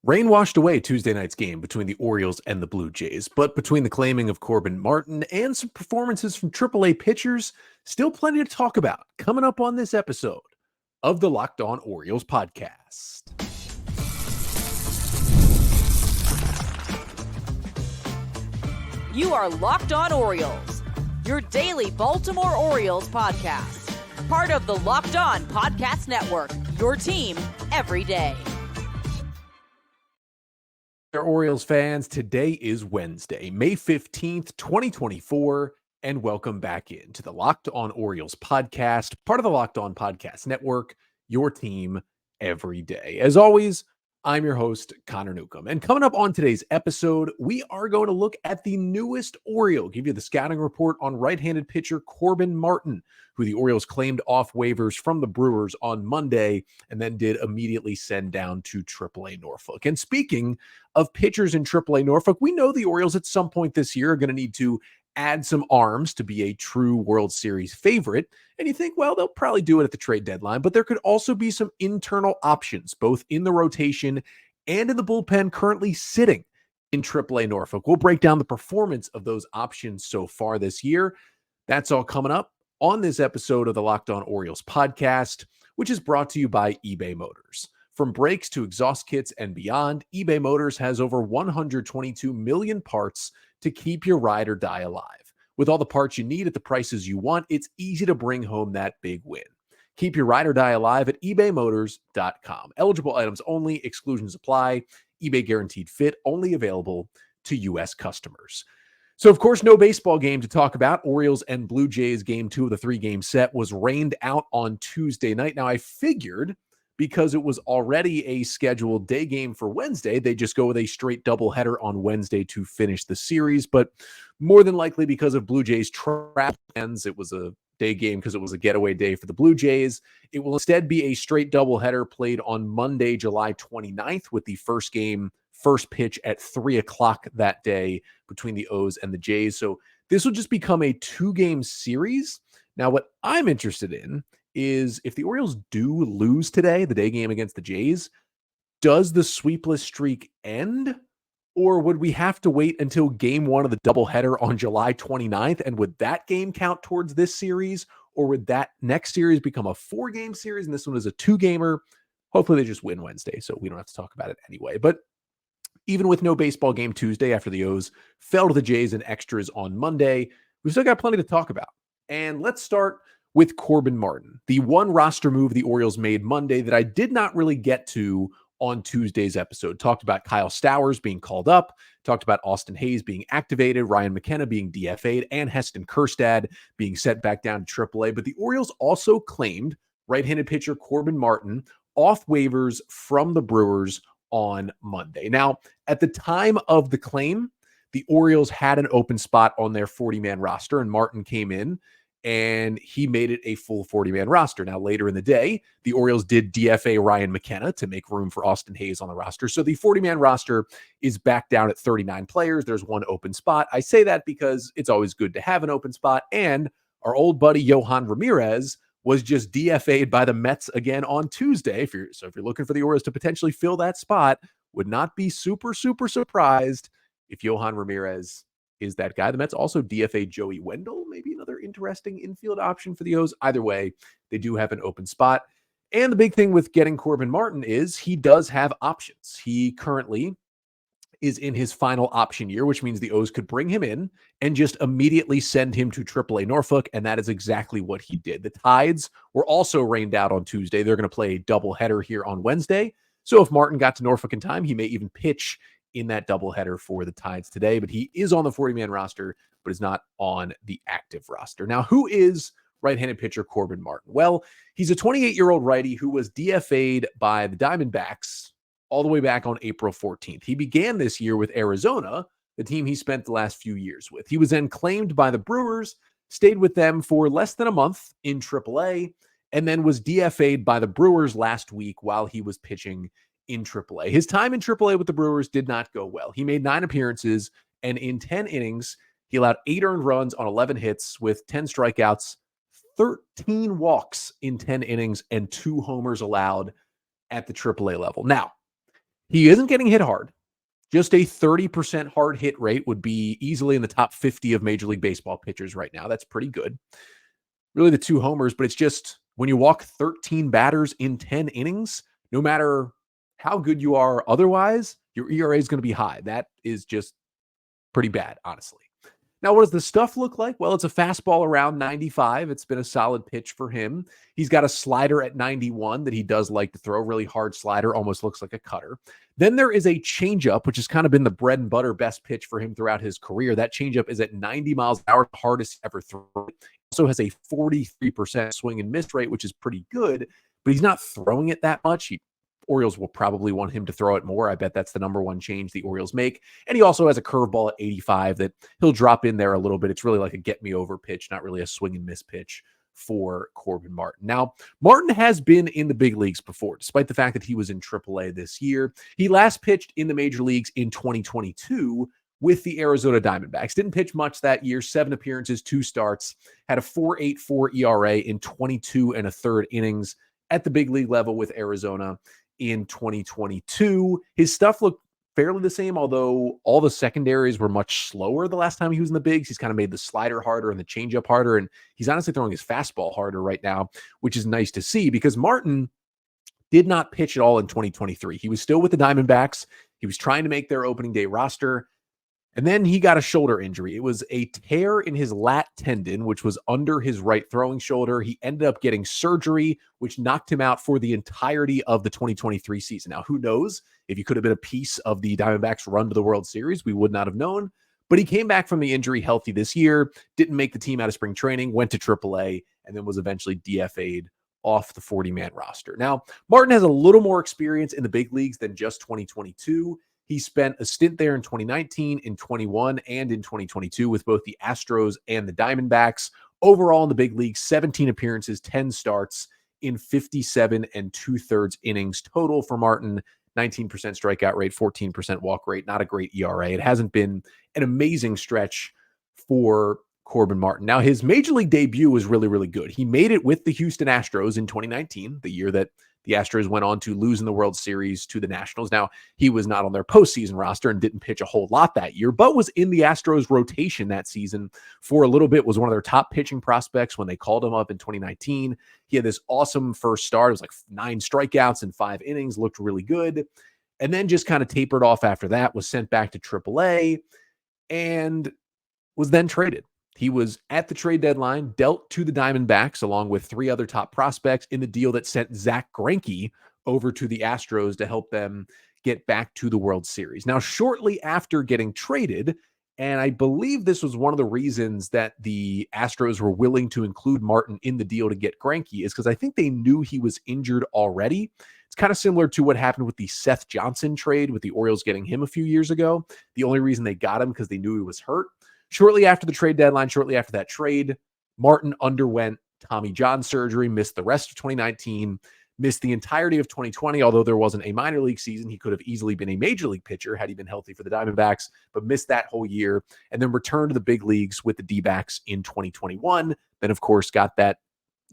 Rain washed away Tuesday night's game between the Orioles and the Blue Jays, but between the claiming of Corbin Martin and some performances from Triple-A pitchers, still plenty to talk about coming up on this episode of the Locked On Orioles podcast. You are Locked On Orioles, your daily Baltimore Orioles podcast. Part of the Locked On Podcast Network, your team every day. Orioles fans, today is Wednesday, May 15th, 2024, and welcome back into the Locked On Orioles podcast, part of the Locked On Podcast Network, your team every day. As always, I'm your host, Connor Newcomb, and coming up on today's episode, we are going to look at the newest Oriole, give you the scouting report on right-handed pitcher Corbin Martin, who the Orioles claimed off waivers from the Brewers on Monday and then did immediately send down to Triple-A Norfolk. And speaking of pitchers in Triple-A Norfolk, we know the Orioles at some point this year are going to need to add some arms to be a true World Series favorite. And you think, well, they'll probably do it at the trade deadline, but there could also be some internal options, both in the rotation and in the bullpen currently sitting in Triple-A Norfolk. We'll break down the performance of those options so far this year. That's all coming up on this episode of the Locked On Orioles podcast, which is brought to you by eBay Motors. From brakes to exhaust kits and beyond, eBay Motors has over 122 million parts to keep your ride or die alive. With all the parts you need at the prices you want, it's easy to bring home that big win. Keep your ride or die alive at ebaymotors.com. Eligible items only, exclusions apply. eBay guaranteed fit, only available to U.S. customers. So, of course, no baseball game to talk about. Orioles and Blue Jays game 2 of the 3-game set was rained out on Tuesday night. Now, I figured because it was already a scheduled day game for Wednesday, they just go with a straight doubleheader on Wednesday to finish the series. But more than likely because of Blue Jays travel plans, it was a day game because it was a getaway day for the Blue Jays. It will instead be a straight doubleheader played on Monday, July 29th, with the first pitch at 3 o'clock that day between the O's and the Jays. So this will just become a 2-game series. Now, what I'm interested in is if the Orioles do lose today, the day game against the Jays, does the sweepless streak end? Or would we have to wait until game 1 of the doubleheader on July 29th? And would that game count towards this series? Or would that next series become a 4-game series and this one is a 2-gamer? Hopefully they just win Wednesday, so we don't have to talk about it anyway. But even with no baseball game Tuesday after the O's fell to the Jays in extras on Monday, we've still got plenty to talk about. And let's start with Corbin Martin, the one roster move the Orioles made Monday that I did not really get to on Tuesday's episode. Talked about Kyle Stowers being called up, talked about Austin Hayes being activated, Ryan McKenna being DFA'd, and Heston Kjerstad being sent back down to Triple-A. But the Orioles also claimed right-handed pitcher Corbin Martin off waivers from the Brewers on Monday. Now, at the time of the claim, the Orioles had an open spot on their 40-man roster, and Martin came in and he made it a full 40-man roster. Now, later in the day, the Orioles did DFA Ryan McKenna to make room for Austin Hayes on the roster. So the 40-man roster is back down at 39 players. There's one open spot. I say that because it's always good to have an open spot. And our old buddy Yohan Ramirez was just DFA'd by the Mets again on Tuesday. If you're looking for the Orioles to potentially fill that spot, would not be super surprised if Yohan Ramirez is that guy. The Mets also DFA Joey Wendell, maybe another interesting infield option for the O's. Either way, they do have an open spot. And the big thing with getting Corbin Martin is he does have options. He currently is in his final option year, which means the O's could bring him in and just immediately send him to Triple-A Norfolk, and that is exactly what he did. The Tides were also rained out on Tuesday. They're going to play a doubleheader here on Wednesday. So if Martin got to Norfolk in time, he may even pitch in that doubleheader for the Tides today, but he is on the 40-man roster, but is not on the active roster. Now, who is right-handed pitcher Corbin Martin? Well, he's a 28-year-old righty who was DFA'd by the Diamondbacks all the way back on April 14th. He began this year with Arizona, the team he spent the last few years with. He was then claimed by the Brewers, stayed with them for less than a month in Triple-A, and then was DFA'd by the Brewers last week while he was pitching in Triple-A. His time in Triple-A with the Brewers did not go well. He made 9 appearances, and in 10 innings, he allowed 8 earned runs on 11 hits with 10 strikeouts, 13 walks in 10 innings, and 2 homers allowed at the Triple-A level. Now, He isn't getting hit hard. Just a 30% hard hit rate would be easily in the top 50 of Major League Baseball pitchers right now. That's pretty good. Really the 2 homers, but it's just when you walk 13 batters in 10 innings, no matter how good you are otherwise, your ERA is going to be high. That is just pretty bad, honestly. Now, what does the stuff look like? Well, it's a fastball around 95. It's been a solid pitch for him. He's got a slider at 91 that he does like to throw. Really hard slider, almost looks like a cutter. Then there is a changeup, which has kind of been the bread and butter best pitch for him throughout his career. That changeup is at 90 miles an hour, hardest ever thrown. Also has a 43% swing and miss rate, which is pretty good, but he's not throwing it that much. Orioles will probably want him to throw it more. I bet that's the number one change the Orioles make. And he also has a curveball at 85 that he'll drop in there a little bit. It's really like a get me over pitch, not really a swing and miss pitch for Corbin Martin. Now, Martin has been in the big leagues before, despite the fact that he was in Triple-A this year. He last pitched in the major leagues in 2022 with the Arizona Diamondbacks. Didn't pitch much that year, 7 appearances, 2 starts, had a 4.84 ERA in 22 1/3 innings at the big league level with Arizona in 2022. His stuff looked fairly the same, although all the secondaries were much slower the last time he was in the bigs. He's kind of made the slider harder and the changeup harder, and he's honestly throwing his fastball harder right now, which is nice to see because Martin did not pitch at all in 2023. He was still with the Diamondbacks. He was trying to make their opening day roster. And then he got a shoulder injury. It was a tear in his lat tendon, which was under his right throwing shoulder. He ended up getting surgery, which knocked him out for the entirety of the 2023 season. Now, who knows if he could have been a piece of the Diamondbacks' run to the World Series? We would not have known. But he came back from the injury healthy this year, didn't make the team out of spring training, went to Triple-A, and then was eventually DFA'd off the 40-man roster. Now, Martin has a little more experience in the big leagues than just 2022. He spent a stint there in 2019, in 21, and in 2022 with both the Astros and the Diamondbacks. Overall in the big league, 17 appearances, 10 starts in 57 2/3 innings total for Martin. 19% strikeout rate, 14% walk rate. Not a great ERA. It hasn't been an amazing stretch for Corbin Martin. Now, his major league debut was really, really good. He made it with the Houston Astros in 2019, the year that the Astros went on to lose in the World Series to the Nationals. Now, he was not on their postseason roster and didn't pitch a whole lot that year, but was in the Astros rotation that season for a little bit, was one of their top pitching prospects when they called him up in 2019. He had this awesome first start. It was like 9 strikeouts in 5 innings, looked really good, and then just kind of tapered off after that, was sent back to Triple-A, and was then traded. He was at the trade deadline, dealt to the Diamondbacks along with 3 other top prospects in the deal that sent Zach Greinke over to the Astros to help them get back to the World Series. Now, shortly after getting traded, and I believe this was one of the reasons that the Astros were willing to include Martin in the deal to get Greinke, is because I think they knew he was injured already. It's kind of similar to what happened with the Seth Johnson trade with the Orioles getting him a few years ago. The only reason they got him because they knew he was hurt. Shortly after the trade deadline, shortly after that trade, Martin underwent Tommy John surgery, missed the rest of 2019, missed the entirety of 2020. Although there wasn't a minor league season, he could have easily been a major league pitcher had he been healthy for the Diamondbacks, but missed that whole year and then returned to the big leagues with the D-backs in 2021. Then, of course, got that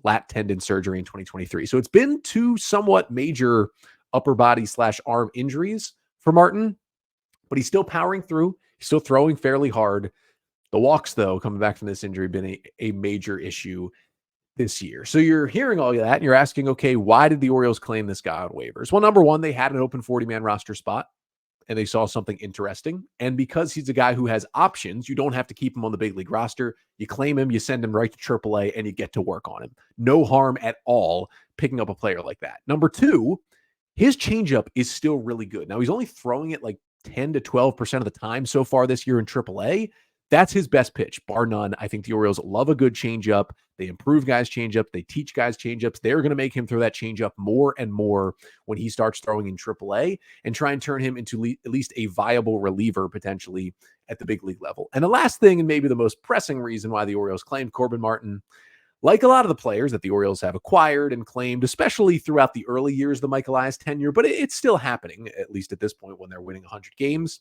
lat tendon surgery in 2023. So it's been 2 somewhat major upper body / arm injuries for Martin, but he's still powering through. He's still throwing fairly hard. The walks, though, coming back from this injury, been a major issue this year. So you're hearing all of that, and you're asking, okay, why did the Orioles claim this guy on waivers? Well, number one, they had an open 40-man roster spot, and they saw something interesting. And because he's a guy who has options, you don't have to keep him on the big league roster. You claim him, you send him right to Triple-A, and you get to work on him. No harm at all picking up a player like that. Number two, his changeup is still really good. Now, he's only throwing it like 10 to 12% of the time so far this year in Triple-A. That's his best pitch, bar none. I think the Orioles love a good changeup. They improve guys' changeup. They teach guys changeups. They're going to make him throw that changeup more and more when he starts throwing in Triple-A and try and turn him into at least a viable reliever potentially at the big league level. And the last thing, and maybe the most pressing reason why the Orioles claimed Corbin Martin, like a lot of the players that the Orioles have acquired and claimed, especially throughout the early years of the Michael Elias tenure, but it's still happening, at least at this point when they're winning 100 games.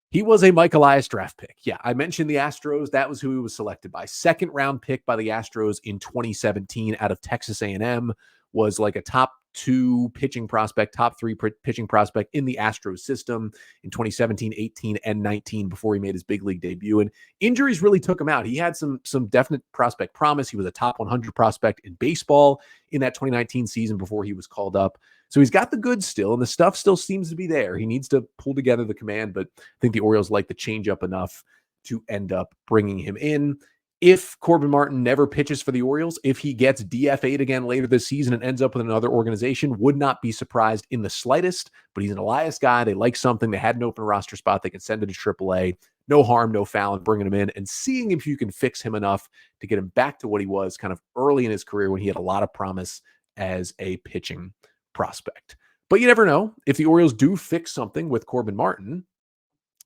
He was a Michael Elias draft pick. Yeah, I mentioned the Astros. That was who he was selected by. 2nd round pick by the Astros in 2017 out of Texas A&M. Was like a top 2 pitching prospect, top 3 pitching prospect in the Astros system in 2017, 18, and 19 before he made his big league debut. And injuries really took him out. He had some definite prospect promise. He was a top 100 prospect in baseball in that 2019 season before he was called up. So he's got the goods still, and the stuff still seems to be there. He needs to pull together the command, but I think the Orioles like the changeup enough to end up bringing him in. If Corbin Martin never pitches for the Orioles, if he gets DFA'd again later this season and ends up with another organization, would not be surprised in the slightest, but he's an Elias guy. They like something. They had an open roster spot. They can send it to AAA. No harm, no foul in bringing him in and seeing if you can fix him enough to get him back to what he was kind of early in his career when he had a lot of promise as a pitching prospect. But you never know. If the Orioles do fix something with Corbin Martin,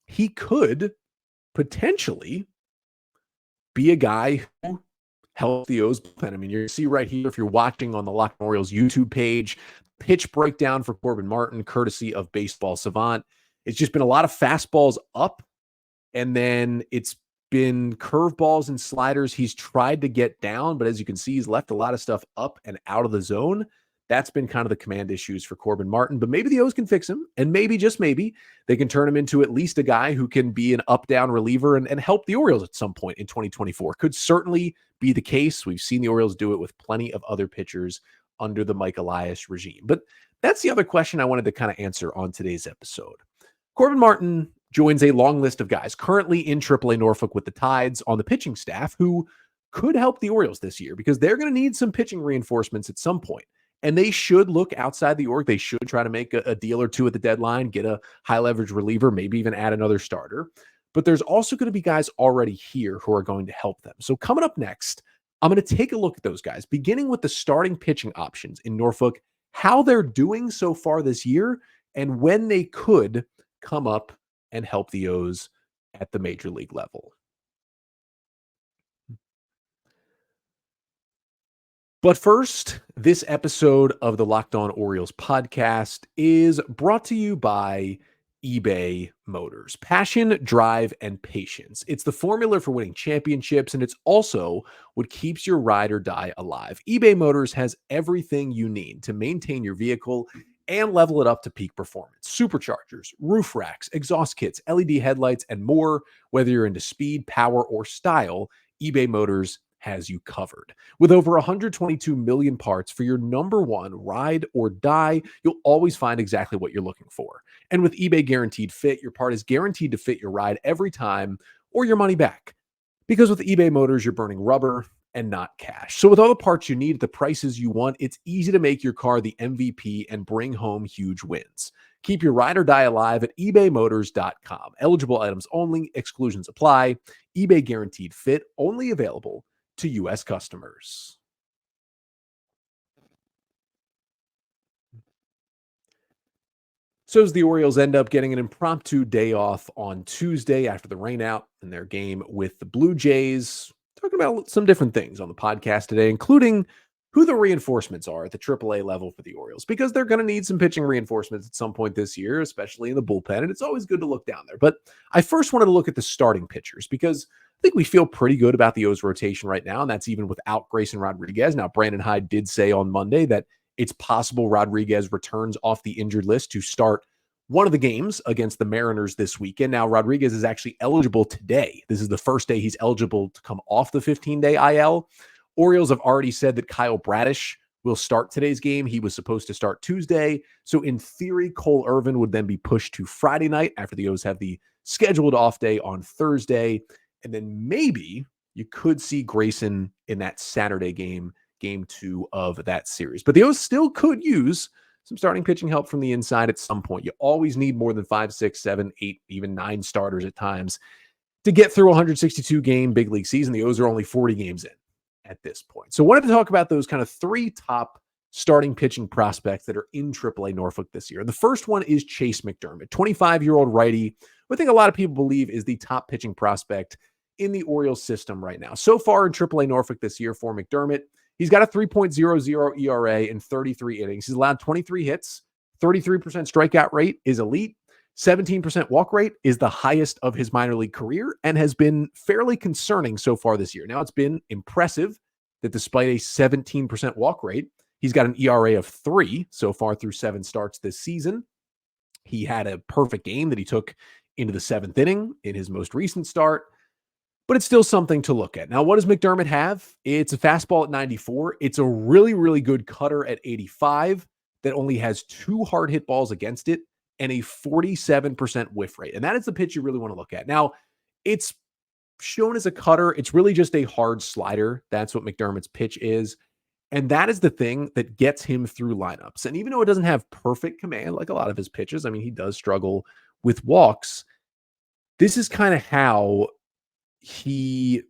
he could potentially be a guy who helped the O's bullpen. I mean, you see right here, if you're watching on the Locked On Orioles YouTube page, pitch breakdown for Corbin Martin, courtesy of Baseball Savant. It's just been a lot of fastballs up, and then it's been curveballs and sliders he's tried to get down, but as you can see, he's left a lot of stuff up and out of the zone. That's been kind of the command issues for Corbin Martin, but maybe the O's can fix him, and maybe, just maybe, they can turn him into at least a guy who can be an up-down reliever and help the Orioles at some point in 2024. Could certainly be the case. We've seen the Orioles do it with plenty of other pitchers under the Mike Elias regime. But that's the other question I wanted to kind of answer on today's episode. Corbin Martin joins a long list of guys currently in AAA Norfolk with the Tides on the pitching staff who could help the Orioles this year because they're going to need some pitching reinforcements at some point. And they should look outside the org. They should try to make a deal or two at the deadline, get a high leverage reliever, maybe even add another starter. But there's also going to be guys already here who are going to help them. So coming up next, I'm going to take a look at those guys, beginning with the starting pitching options in Norfolk, how they're doing so far this year, and when they could come up and help the O's at the major league level. But first, this episode of the Locked On Orioles podcast is brought to you by eBay Motors. Passion, drive, and patience. It's the formula for winning championships, and it's also what keeps your ride or die alive. eBay Motors has everything you need to maintain your vehicle and level it up to peak performance. Superchargers, roof racks, exhaust kits, LED headlights, and more. Whether you're into speed, power, or style, eBay Motors has you covered. With over 122 million parts for your number one ride or die, you'll always find exactly what you're looking for. And with eBay Guaranteed Fit, your part is guaranteed to fit your ride every time or your money back. Because with eBay Motors, you're burning rubber and not cash. So with all the parts you need at the prices you want, it's easy to make your car the MVP and bring home huge wins. Keep your ride or die alive at ebaymotors.com. Eligible items only, exclusions apply. eBay Guaranteed Fit, only available to U.S. customers. So as the Orioles end up getting an impromptu day off on Tuesday after the rainout in their game with the Blue Jays, talking about some different things on the podcast today, including who the reinforcements are at the AAA level for the Orioles, because they're going to need some pitching reinforcements at some point this year, especially in the bullpen, and it's always good to look down there. But I first wanted to look at the starting pitchers because I think we feel pretty good about the O's rotation right now, and that's even without Grayson Rodriguez. Now, Brandon Hyde did say on Monday that it's possible Rodriguez returns off the injured list to start one of the games against the Mariners this weekend. Now, Rodriguez is actually eligible today. This is the first day he's eligible to come off the 15-day IL. Orioles have already said that Kyle Bradish will start today's game. He was supposed to start Tuesday. So in theory, Cole Irvin would then be pushed to Friday night after the O's have the scheduled off day on Thursday. And then maybe you could see Grayson in that Saturday game 2 of that series. But the O's still could use some starting pitching help from the inside at some point. You always need more than 5, 6, 7, 8, even 9 starters at times to get through a 162-game big league season. The O's are only 40 games in at this point. So I wanted to talk about those kind of 3 top starting pitching prospects that are in AAA Norfolk this year. The first one is Chayce McDermott, 25-year-old righty, who I think a lot of people believe is the top pitching prospect in the Orioles system right now. So far in AAA Norfolk this year for McDermott, he's got a 3.00 ERA in 33 innings. He's allowed 23 hits, 33% strikeout rate is elite, 17% walk rate is the highest of his minor league career and has been fairly concerning so far this year. Now, it's been impressive that despite a 17% walk rate, He's got an ERA of 3 so far through 7 starts this season. He had a perfect game that he took into the 7th inning in his most recent start, but it's still something to look at. Now, what does McDermott have? It's a fastball at 94. It's a really, really good cutter at 85 that only has 2 hard hit balls against it and a 47% whiff rate. And that is the pitch you really want to look at. Now, it's shown as a cutter. It's really just a hard slider. That's what McDermott's pitch is. And that is the thing that gets him through lineups. And even though it doesn't have perfect command, like a lot of his pitches, I mean, he does struggle with walks. This is kind of how he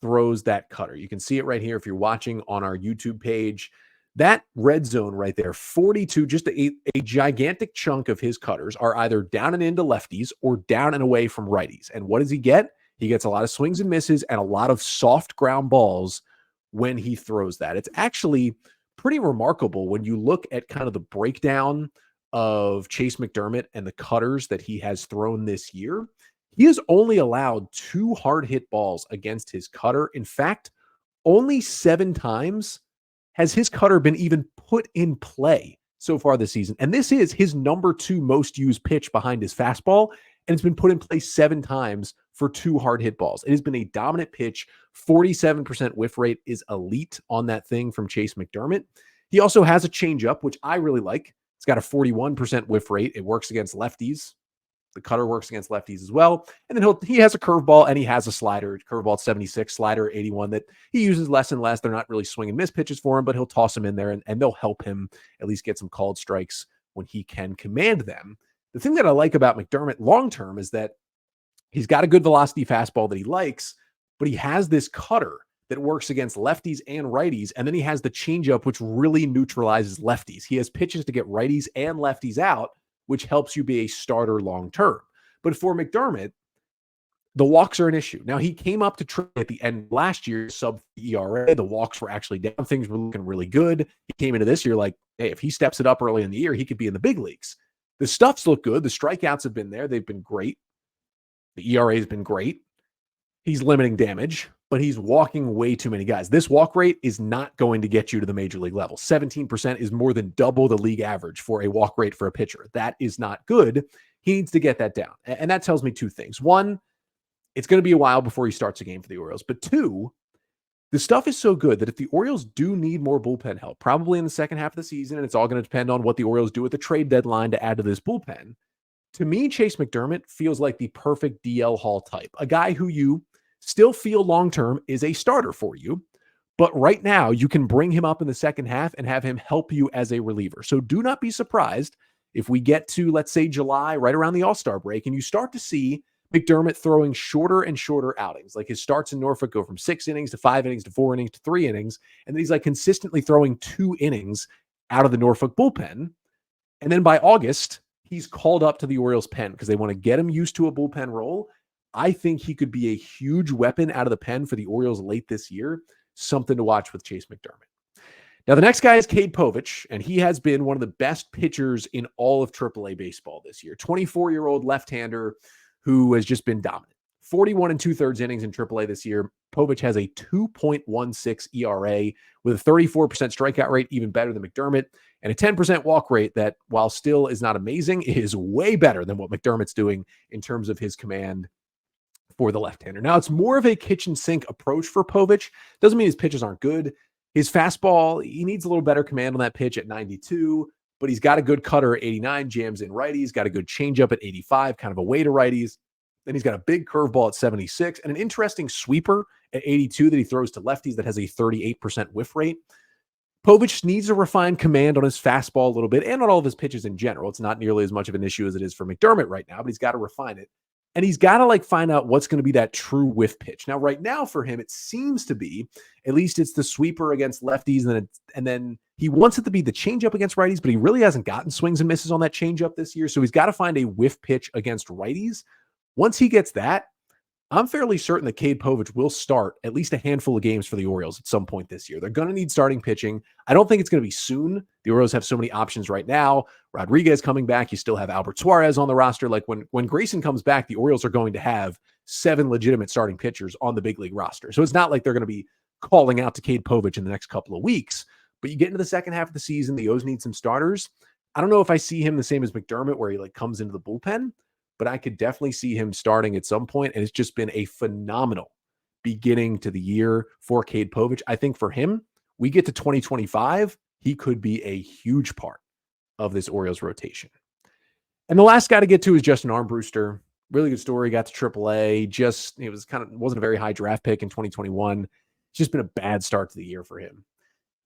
throws that cutter. You can see it right here if you're watching on our YouTube page. That red zone right there, 42, just a gigantic chunk of his cutters are either down and into lefties or down and away from righties. And what does he get? He gets a lot of swings and misses and a lot of soft ground balls when he throws that. It's actually pretty remarkable when you look at kind of the breakdown of Chayce McDermott and the cutters that he has thrown this year. He has only allowed 2 hard hit balls against his cutter. In fact, only 7 times has his cutter been even put in play so far this season. And this is his number 2 most used pitch behind his fastball. And it's been put in play 7 times for 2 hard hit balls. It has been a dominant pitch. 47% whiff rate is elite on that thing from Chayce McDermott. He also has a changeup, which I really like. It's got a 41% whiff rate. It works against lefties. The cutter works against lefties as well. And then he has a curveball and he has a slider. Curveball at 76, slider 81 that he uses less and less. They're not really swing and miss pitches for him, but he'll toss them in there and they'll help him at least get some called strikes when he can command them. The thing that I like about McDermott long-term is that he's got a good velocity fastball that he likes, but he has this cutter that works against lefties and righties. And then he has the changeup, which really neutralizes lefties. He has pitches to get righties and lefties out, which helps you be a starter long-term. But for McDermott, the walks are an issue. Now, he came up to Triple at the end of last year, sub ERA. The walks were actually down. Things were looking really good. He came into this year like, hey, if he steps it up early in the year, he could be in the big leagues. The stuffs look good. The strikeouts have been there. They've been great. The ERA has been great. He's limiting damage, but he's walking way too many guys. This walk rate is not going to get you to the major league level. 17% is more than double the league average for a walk rate for a pitcher. That is not good. He needs to get that down. And that tells me 2 things. 1, it's going to be a while before he starts a game for the Orioles. But 2, the stuff is so good that if the Orioles do need more bullpen help, probably in the second half of the season, and it's all going to depend on what the Orioles do at the trade deadline to add to this bullpen, to me, Chayce McDermott feels like the perfect DL Hall type, a guy who you still feel long-term is a starter for you, but right now you can bring him up in the second half and have him help you as a reliever. So do not be surprised if we get to, let's say, July, right around the All-Star break, and you start to see McDermott throwing shorter and shorter outings. Like his starts in Norfolk go from 6 innings to 5 innings to 4 innings to 3 innings, and then he's like consistently throwing 2 innings out of the Norfolk bullpen. And then by August, he's called up to the Orioles pen because they want to get him used to a bullpen role. I think he could be a huge weapon out of the pen for the Orioles late this year. Something to watch with Chayce McDermott. Now, the next guy is Cade Povich, and he has been one of the best pitchers in all of Triple-A baseball this year. 24-year-old left-hander who has just been dominant. 41 2/3 innings in Triple-A this year. Povich has a 2.16 ERA with a 34% strikeout rate, even better than McDermott, and a 10% walk rate that, while still is not amazing, is way better than what McDermott's doing in terms of his command for the left-hander. Now, it's more of a kitchen sink approach for Povich. Doesn't mean his pitches aren't good. His fastball, he needs a little better command on that pitch at 92, but he's got a good cutter at 89, jams in righties, got a good changeup at 85, kind of away to righties. Then he's got a big curveball at 76 and an interesting sweeper at 82 that he throws to lefties that has a 38% whiff rate. Povich needs to refine command on his fastball a little bit and on all of his pitches in general. It's not nearly as much of an issue as it is for McDermott right now, but he's got to refine it. And he's got to find out what's going to be that true whiff pitch. Now, right now for him, it seems to be, at least it's the sweeper against lefties. And then he wants it to be the changeup against righties, but he really hasn't gotten swings and misses on that changeup this year. So he's got to find a whiff pitch against righties. Once he gets that, I'm fairly certain that Cade Povich will start at least a handful of games for the Orioles at some point this year. They're going to need starting pitching. I don't think it's going to be soon. The Orioles have so many options right now. Rodriguez coming back. You still have Albert Suarez on the roster. When Grayson comes back, the Orioles are going to have 7 legitimate starting pitchers on the big league roster. So it's not like they're going to be calling out to Cade Povich in the next couple of weeks, But you get into the second half of the season, the O's need some starters. I don't know if I see him the same as McDermott, where he like comes into the bullpen, but I could definitely see him starting at some point. And it's just been a phenomenal beginning to the year for Cade Povich. I think for him, we get to 2025, he could be a huge part of this Orioles rotation. And the last guy to get to is Justin Armbruster. Really good story. Got to Triple-A. Wasn't a very high draft pick in 2021. It's just been a bad start to the year for him.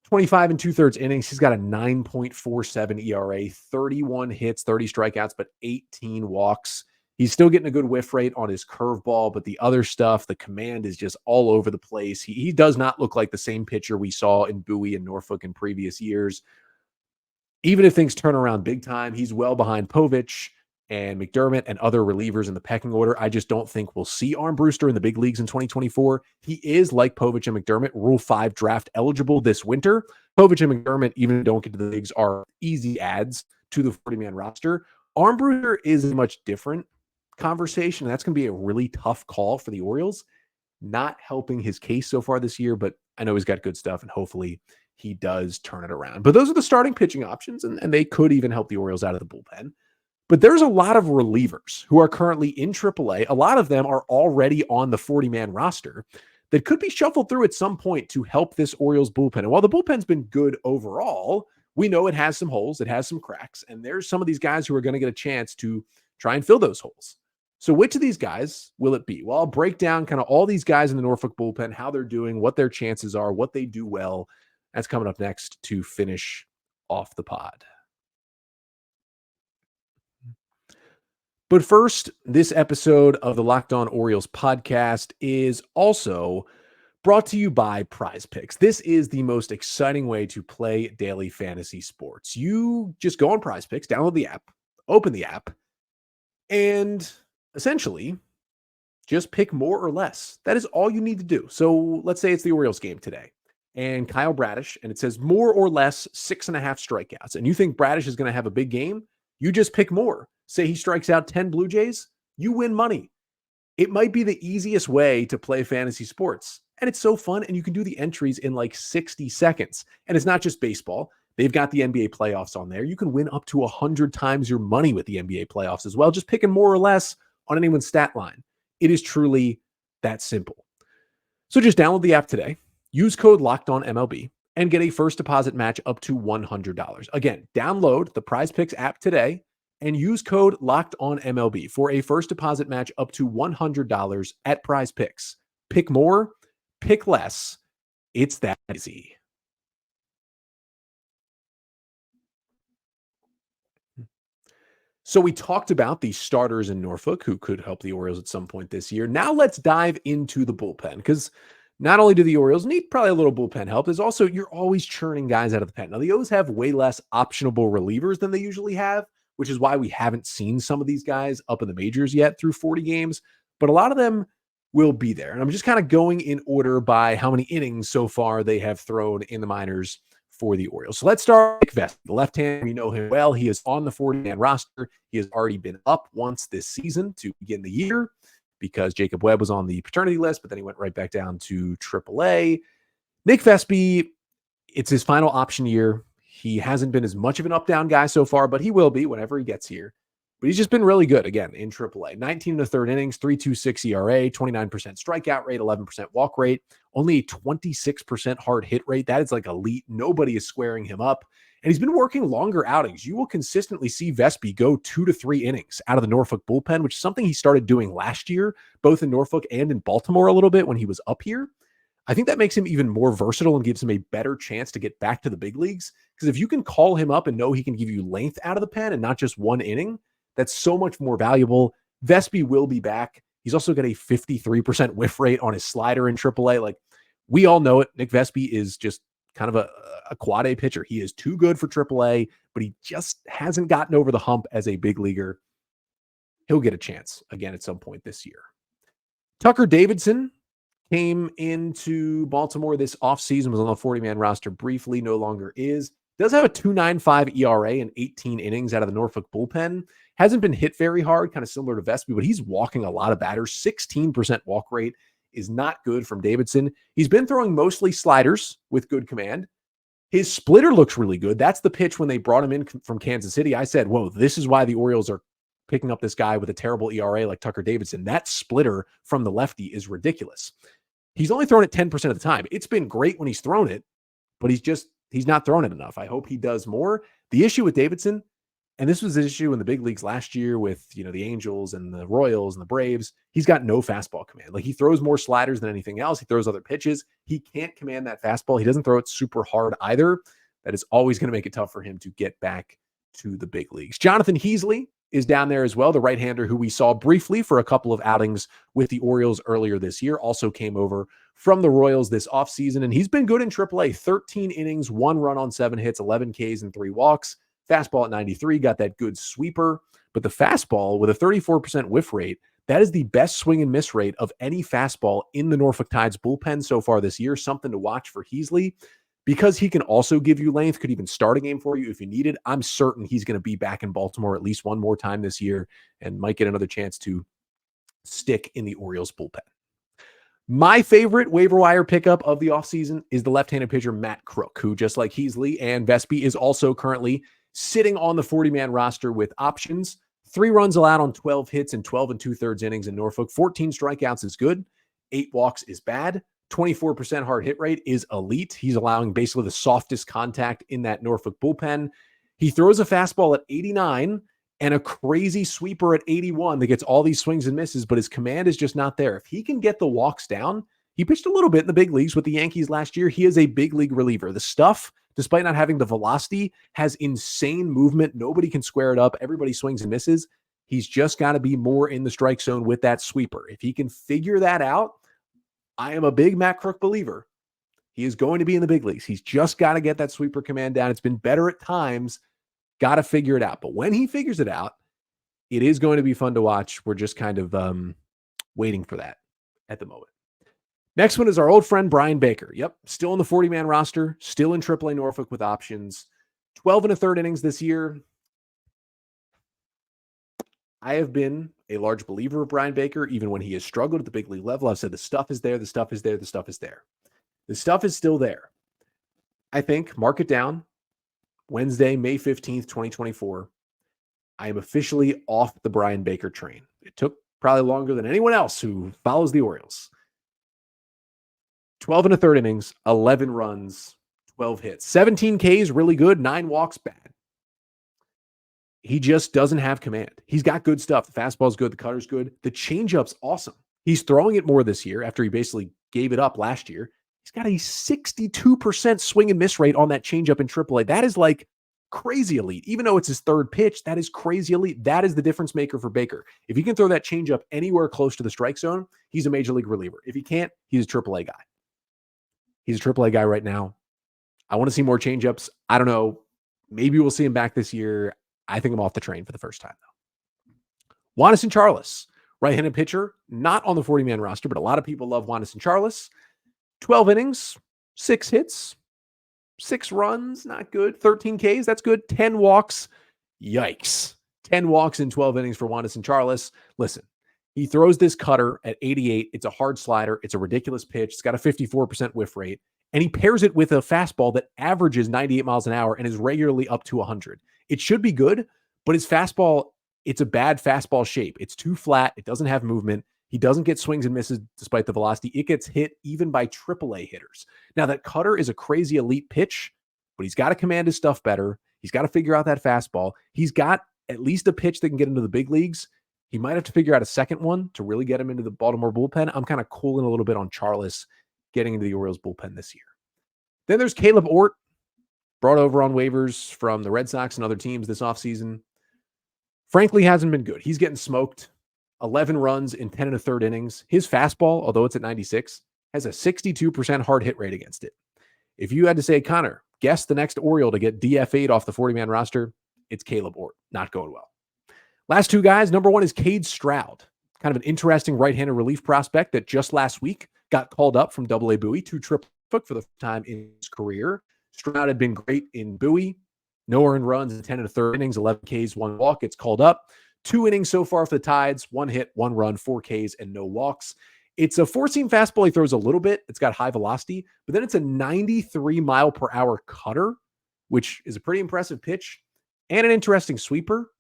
25 and 2/3 innings. He's got a 9.47 ERA, 31 hits, 30 strikeouts, but 18 walks. He's still getting a good whiff rate on his curveball, but the other stuff, the command is just all over the place. He does not look like the same pitcher we saw in Bowie and Norfolk in previous years. Even if things turn around big time, he's well behind Povich and McDermott and other relievers in the pecking order. I just don't think we'll see Armbruster in the big leagues in 2024. He is, like Povich and McDermott, Rule 5 draft eligible this winter. Povich and McDermott, even if they don't get to the leagues, are easy adds to the 40-man roster. Armbruster is a much different conversation. That's going to be a really tough call for the Orioles. Not helping his case so far this year, but I know he's got good stuff, and hopefully he does turn it around. But those are the starting pitching options, and they could even help the Orioles out of the bullpen. But there's a lot of relievers who are currently in AAA. A lot of them are already on the 40-man roster that could be shuffled through at some point to help this Orioles bullpen. And while the bullpen's been good overall, we know it has some holes, it has some cracks, and there's some of these guys who are going to get a chance to try and fill those holes. So which of these guys will it be? Well, I'll break down kind of all these guys in the Norfolk bullpen, how they're doing, what their chances are, what they do well. That's coming up next to finish off the pod. But first, this episode of the Locked On Orioles podcast is also brought to you by Prize Picks. This is the most exciting way to play daily fantasy sports. You just go on Prize Picks, download the app, open the app, and essentially just pick more or less. That is all you need to do. So let's say it's the Orioles game today and Kyle Bradish, and it says more or less 6.5 strikeouts. And you think Bradish is going to have a big game? You just pick more. Say he strikes out 10 Blue Jays, you win money. It might be the easiest way to play fantasy sports. And it's so fun, and you can do the entries in like 60 seconds. And it's not just baseball. They've got the NBA playoffs on there. You can win up to 100 times your money with the NBA playoffs as well, just picking more or less on anyone's stat line. It is truly that simple. So just download the app today, use code LOCKEDONMLB, and get a first deposit match up to $100. Again, download the Prize Picks app today and use code LOCKEDONMLB for a first deposit match up to $100 at Prize Picks. Pick more, pick less. It's that easy. So we talked about the starters in Norfolk who could help the Orioles at some point this year. Now let's dive into the bullpen, because not only do the Orioles need probably a little bullpen help, there's also, you're always churning guys out of the pen. Now the O's have way less optionable relievers than they usually have, which is why we haven't seen some of these guys up in the majors yet through 40 games, but a lot of them will be there. And I'm just kind of going in order by how many innings so far they have thrown in the minors for the Orioles. So let's start with Nick Vespi, the left hand. We know him well. He is on the 40-man roster. He has already been up once this season to begin the year because Jacob Webb was on the paternity list, but then he went right back down to AAA. Nick Vespi, it's his final option year. He hasn't been as much of an up-down guy so far, but he will be whenever he gets here. But he's just been really good, again, in AAA. 19 1/3 innings, 3.26 ERA, 29% strikeout rate, 11% walk rate, only a 26% hard hit rate. That is like elite. Nobody is squaring him up. And he's been working longer outings. You will consistently see Vespi go 2 to 3 innings out of the Norfolk bullpen, which is something he started doing last year, both in Norfolk and in Baltimore a little bit when he was up here. I think that makes him even more versatile and gives him a better chance to get back to the big leagues. Because if you can call him up and know he can give you length out of the pen and not just one inning, that's so much more valuable. Vespi will be back. He's also got a 53% whiff rate on his slider in AAA. Like, we all know it. Nick Vespi is just kind of a quad A pitcher. He is too good for AAA, but he just hasn't gotten over the hump as a big leaguer. He'll get a chance again at some point this year. Tucker Davidson came into Baltimore this offseason, was on the 40-man roster briefly, no longer is. Does have a 2.95 ERA in 18 innings out of the Norfolk bullpen. Hasn't been hit very hard, kind of similar to Vespi, but he's walking a lot of batters. 16% walk rate is not good from Davidson. He's been throwing mostly sliders with good command. His splitter looks really good. That's the pitch when they brought him in from Kansas City. I said, whoa, this is why the Orioles are picking up this guy with a terrible ERA like Tucker Davidson. That splitter from the lefty is ridiculous. He's only thrown it 10% of the time. It's been great when he's thrown it, but he's not thrown it enough. I hope he does more. The issue with Davidson, and this was an issue in the big leagues last year with, the Angels and the Royals and the Braves, he's got no fastball command. Like, he throws more sliders than anything else. He throws other pitches. He can't command that fastball. He doesn't throw it super hard either. That is always going to make it tough for him to get back to the big leagues. Jonathan Heasley is down there as well, the right-hander who we saw briefly for a couple of outings with the Orioles earlier this year, also came over from the Royals this offseason, and he's been good in Triple-A. 13 innings, 1 run on 7 hits, 11 Ks, and 3 walks. Fastball at 93, got that good sweeper, but the fastball with a 34% whiff rate, that is the best swing and miss rate of any fastball in the Norfolk Tides bullpen so far this year. Something to watch for Heasley. Because he can also give you length, could even start a game for you if you need it. I'm certain he's going to be back in Baltimore at least one more time this year and might get another chance to stick in the Orioles bullpen. My favorite waiver wire pickup of the offseason is the left-handed pitcher Matt Crook, who, just like Heasley and Vespi, is also currently sitting on the 40-man roster with options. 3 runs allowed on 12 hits and 12 2/3 innings in Norfolk. 14 strikeouts is good. 8 walks is bad. 24% hard hit rate is elite. He's allowing basically the softest contact in that Norfolk bullpen. He throws a fastball at 89 and a crazy sweeper at 81 that gets all these swings and misses, but his command is just not there. If he can get the walks down, he pitched a little bit in the big leagues with the Yankees last year. He is a big league reliever. The stuff, despite not having the velocity, has insane movement. Nobody can square it up. Everybody swings and misses. He's just got to be more in the strike zone with that sweeper. If he can figure that out, I am a big Matt Crook believer. He is going to be in the big leagues. He's just got to get that sweeper command down. It's been better at times. Got to figure it out. But when he figures it out, it is going to be fun to watch. We're just kind of waiting for that at the moment. Next one is our old friend Bryan Baker. Yep, still on the 40-man roster, still in Triple-A Norfolk with options. 12 1/3 innings this year. I have been a large believer of Bryan Baker, even when he has struggled at the big league level. I've said the stuff is there, the stuff is there, the stuff is there. The stuff is still there. I think, mark it down, Wednesday, May 15th, 2024, I am officially off the Bryan Baker train. It took probably longer than anyone else who follows the Orioles. 12 1/3 innings, 11 runs, 12 hits. 17 Ks, really good, 9 walks, bad. He just doesn't have command. He's got good stuff. The fastball's good. The cutter's good. The changeup's awesome. He's throwing it more this year after he basically gave it up last year. He's got a 62% swing and miss rate on that changeup in Triple-A. That is like crazy elite. Even though it's his third pitch, that is crazy elite. That is the difference maker for Baker. If he can throw that changeup anywhere close to the strike zone, he's a major league reliever. If he can't, he's a Triple-A guy. He's a Triple-A guy right now. I want to see more changeups. I don't know. Maybe we'll see him back this year. I think I'm off the train for the first time, though. Wanderson Charles, right-handed pitcher, not on the 40-man roster, but a lot of people love Wanderson Charles. 12 innings, 6 hits, 6 runs, not good. 13 Ks, that's good. 10 walks, yikes. 10 walks in 12 innings for Wanderson Charles. Listen, he throws this cutter at 88. It's a hard slider. It's a ridiculous pitch. It's got a 54% whiff rate. And he pairs it with a fastball that averages 98 miles an hour and is regularly up to 100. It should be good, but his fastball, it's a bad fastball shape. It's too flat. It doesn't have movement. He doesn't get swings and misses despite the velocity. It gets hit even by Triple-A hitters. Now, that cutter is a crazy elite pitch, but he's got to command his stuff better. He's got to figure out that fastball. He's got at least a pitch that can get into the big leagues. He might have to figure out a second one to really get him into the Baltimore bullpen. I'm kind of cooling a little bit on Charles getting into the Orioles bullpen this year. Then there's Caleb Ort, brought over on waivers from the Red Sox and other teams this offseason. Frankly, hasn't been good. He's getting smoked. 11 runs in 10 1/3 innings. His fastball, although it's at 96, has a 62% hard hit rate against it. If you had to say, Connor, guess the next Oriole to get DFA'd off the 40-man roster, it's Caleb Ort. Not going well. Last two guys, number one is Cade Stroud. Kind of an interesting right-handed relief prospect that just last week got called up from AA Bowie to Triple-A for the first time in his career. Stroud had been great in Bowie. No earned runs in 10 1/3 innings, 11 Ks, 1 walk. Gets called up. 2 innings so far for the Tides, 1 hit, 1 run, 4 Ks, and no walks. It's a four-seam fastball. He throws a little bit. It's got high velocity, but then it's a 93-mile-per-hour cutter, which is a pretty impressive pitch and an interesting sweeper.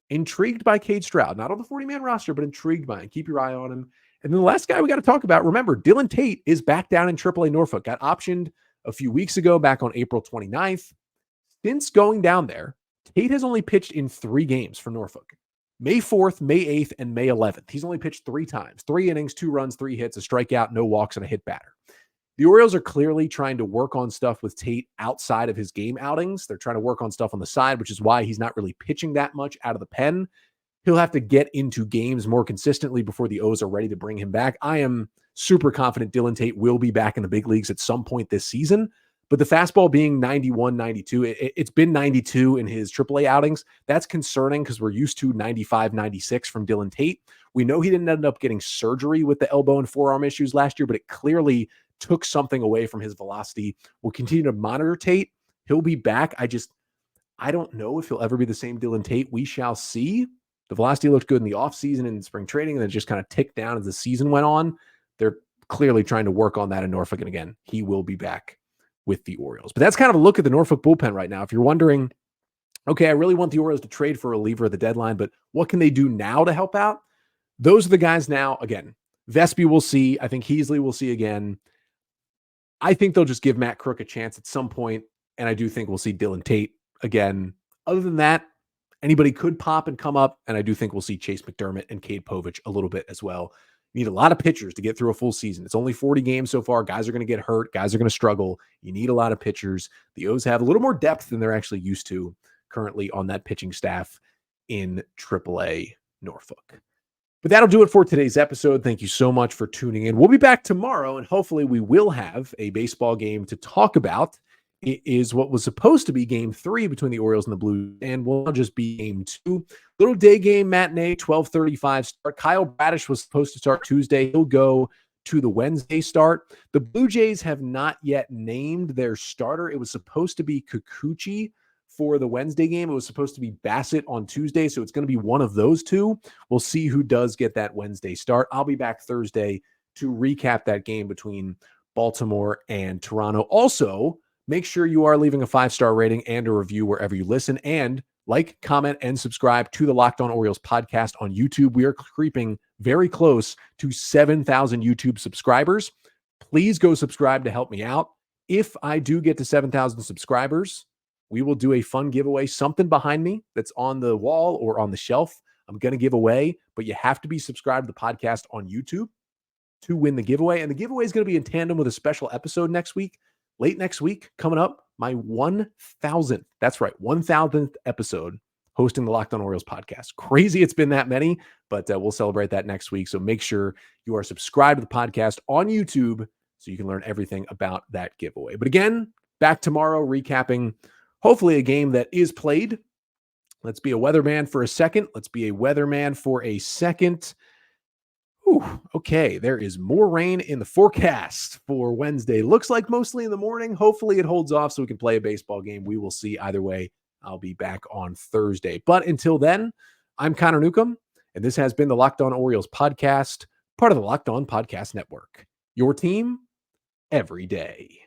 Intrigued by Cade Stroud, not on the 40-man roster, but intrigued by him. Keep your eye on him. And then the last guy we got to talk about, remember, Dillon Tate is back down in Triple-A Norfolk. Got optioned a few weeks ago, back on April 29th. Since going down there, Tate has only pitched in 3 games for Norfolk. May 4th, May 8th, and May 11th. He's only pitched 3 times. 3 innings, 2 runs, 3 hits, a strikeout, no walks, and a hit batter. The Orioles are clearly trying to work on stuff with Tate outside of his game outings. They're trying to work on stuff on the side, which is why he's not really pitching that much out of the pen. He'll have to get into games more consistently before the O's are ready to bring him back. I am super confident Dillon Tate will be back in the big leagues at some point this season. But the fastball being 91, 92, it's been 92 in his AAA outings. That's concerning because we're used to 95, 96 from Dillon Tate. We know he didn't end up getting surgery with the elbow and forearm issues last year, but it clearly took something away from his velocity. We'll continue to monitor Tate. He'll be back. I don't know if he'll ever be the same Dillon Tate. We shall see. The velocity looked good in the offseason and spring training, and then just kind of ticked down as the season went on. They're clearly trying to work on that in Norfolk. And again, he will be back with the Orioles. But that's kind of a look at the Norfolk bullpen right now. If you're wondering, okay, I really want the Orioles to trade for a reliever at the deadline, but what can they do now to help out? Those are the guys now. Again, Vespi we'll see. I think Heasley we'll see again. I think they'll just give Matt Crook a chance at some point, and I do think we'll see Dillon Tate again. Other than that, anybody could pop and come up, and I do think we'll see Chayce McDermott and Cade Povich a little bit as well. You need a lot of pitchers to get through a full season. It's only 40 games so far. Guys are going to get hurt. Guys are going to struggle. You need a lot of pitchers. The O's have a little more depth than they're actually used to currently on that pitching staff in AAA Norfolk. But that'll do it for today's episode. Thank you so much for tuning in. We'll be back tomorrow, and hopefully we will have a baseball game to talk about. It is what was supposed to be game 3 between the Orioles and the Blues, and will just be game 2. Little day game matinee, 12:35 start. Kyle Bradish was supposed to start Tuesday. He'll go to the Wednesday start. The Blue Jays have not yet named their starter. It was supposed to be Kikuchi for the Wednesday game. It was supposed to be Bassett on Tuesday, so it's going to be one of those two. We'll see who does get that Wednesday start. I'll be back Thursday to recap that game between Baltimore and Toronto. Also, make sure you are leaving a 5-star rating and a review wherever you listen, and like, comment, and subscribe to the Locked On Orioles podcast on YouTube. We are creeping very close to 7,000 YouTube subscribers. Please go subscribe to help me out. If I do get to 7,000 subscribers, we will do a fun giveaway, something behind me that's on the wall or on the shelf. I'm going to give away, but you have to be subscribed to the podcast on YouTube to win the giveaway. And the giveaway is going to be in tandem with a special episode next week. Late next week, coming up, my 1,000th, that's right, 1,000th episode hosting the Locked On Orioles podcast. Crazy it's been that many, but we'll celebrate that next week. So make sure you are subscribed to the podcast on YouTube so you can learn everything about that giveaway. But again, back tomorrow recapping hopefully a game that is played. Let's be a weatherman for a second. Ooh, okay, there is more rain in the forecast for Wednesday. Looks like mostly in the morning. Hopefully it holds off so we can play a baseball game. We will see. Either way, I'll be back on Thursday. But until then, I'm Connor Newcomb, and this has been the Locked On Orioles podcast, part of the Locked On Podcast Network. Your team every day.